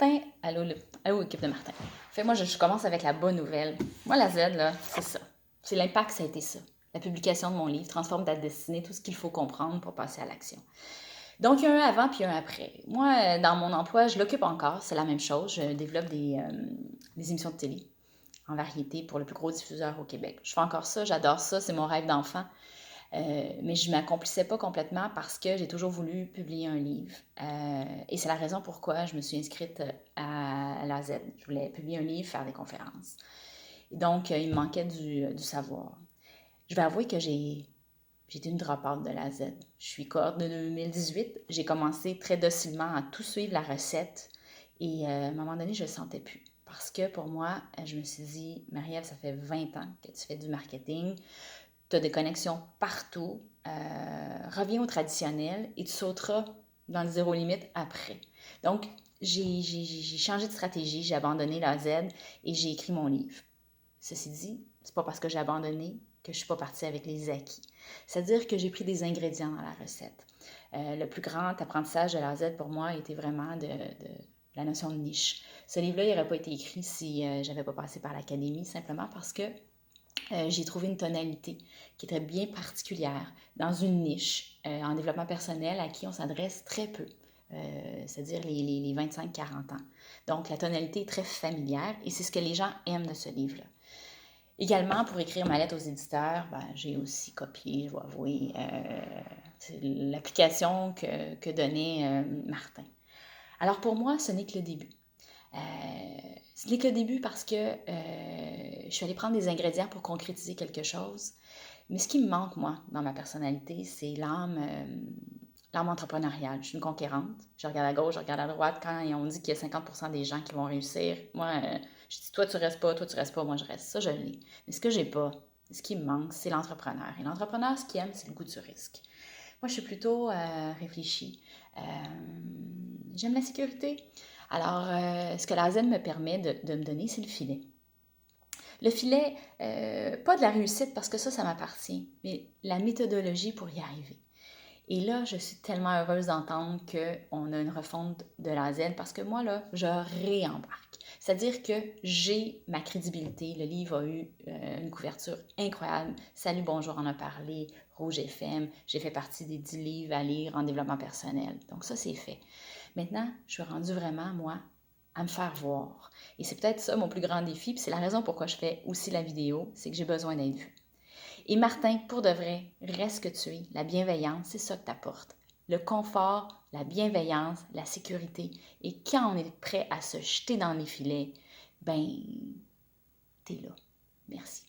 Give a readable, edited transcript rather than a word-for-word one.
Martin, allô, équipe de Martin. Fait moi, je commence avec la bonne nouvelle. Moi, la Z, là, c'est ça. C'est l'impact, ça a été ça. La publication de mon livre transforme ta destinée, tout ce qu'il faut comprendre pour passer à l'action. Donc, il y a un avant puis un après. Moi, dans mon emploi, je l'occupe encore, c'est la même chose. Je développe des émissions de télé en variété pour le plus gros diffuseur au Québec. Je fais encore ça, j'adore ça, c'est mon rêve d'enfant. Mais je ne m'accomplissais pas complètement parce que j'ai toujours voulu publier un livre. Et c'est la raison pourquoi je me suis inscrite à la Z. Je voulais publier un livre, faire des conférences. Et donc, il me manquait du savoir. Je vais avouer que j'étais une drop-out de la Z. Je suis cohorte de 2018. J'ai commencé très docilement à tout suivre la recette. Et à un moment donné, je ne le sentais plus. Parce que pour moi, je me suis dit, Marie-Ève, ça fait 20 ans que tu fais du marketing. Tu as des connexions partout. Reviens au traditionnel et tu sauteras dans le zéro limite après. Donc, j'ai changé de stratégie, j'ai abandonné la Z et j'ai écrit mon livre. Ceci dit, c'est pas parce que j'ai abandonné que je suis pas partie avec les acquis. C'est-à-dire que j'ai pris des ingrédients dans la recette. Le plus grand apprentissage de la Z pour moi était vraiment de la notion de niche. Ce livre-là, il n'aurait pas été écrit si j'avais pas passé par l'académie, simplement parce que j'ai trouvé une tonalité qui était bien particulière dans une niche en développement personnel à qui on s'adresse très peu, c'est-à-dire les 25-40 ans. Donc, la tonalité est très familière et c'est ce que les gens aiment de ce livre-là. Également, pour écrire ma lettre aux éditeurs, j'ai aussi copié, je dois avouer, l'application que donnait Martin. Alors pour moi, ce n'est que le début. Ce n'est que le début parce que je suis allée prendre des ingrédients pour concrétiser quelque chose. Mais ce qui me manque, moi, dans ma personnalité, c'est l'âme entrepreneuriale. Je suis une conquérante. Je regarde à gauche, je regarde à droite. Quand on dit qu'il y a 50% des gens qui vont réussir, moi, je dis toi tu restes pas, moi je reste. Ça, je l'ai. Mais ce que j'ai pas, ce qui me manque, c'est l'entrepreneur. Et l'entrepreneur, ce qu'il aime, c'est le goût du risque. Moi, je suis plutôt réfléchie. J'aime la sécurité. Alors, ce que la zen me permet de me donner, c'est le filet. Le filet, pas de la réussite parce que ça m'appartient, mais la méthodologie pour y arriver. Et là, je suis tellement heureuse d'entendre qu'on a une refonte de la zen parce que moi, là, je réembarque. C'est-à-dire que j'ai ma crédibilité. Le livre a eu une couverture incroyable. Salut, bonjour, on a parlé. Rouge FM. J'ai fait partie des 10 livres à lire en développement personnel. Donc ça, c'est fait. Maintenant, je suis rendue vraiment, moi, à me faire voir. Et c'est peut-être ça mon plus grand défi. Puis c'est la raison pourquoi je fais aussi la vidéo. C'est que j'ai besoin d'être vue. Et Martin, pour de vrai, reste que tu es. La bienveillance, c'est ça que t'apporte. Le confort, la bienveillance, la sécurité. Et quand on est prêt à se jeter dans les filets, ben, t'es là. Merci.